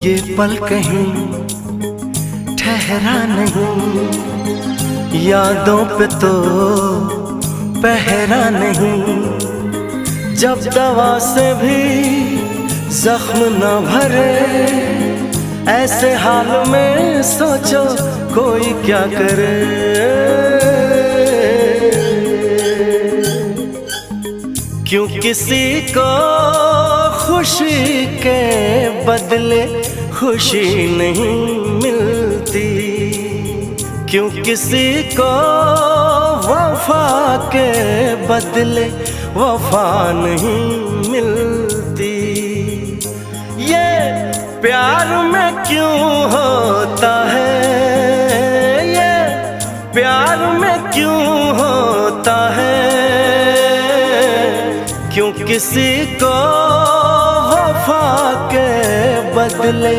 ये पल कहीं ठहरा नहीं, यादों पे तो पहरा नहीं। जब दवा से भी जख्म न भरे, ऐसे हाल में सोचो कोई क्या करे। क्यों किसी को खुशी के बदले खुशी नहीं मिलती, क्यों किसी को वफा के बदले वफा नहीं मिलती। ये प्यार में क्यों होता है, ये प्यार में क्यों होता है। क्यों किसी को वफा के बदले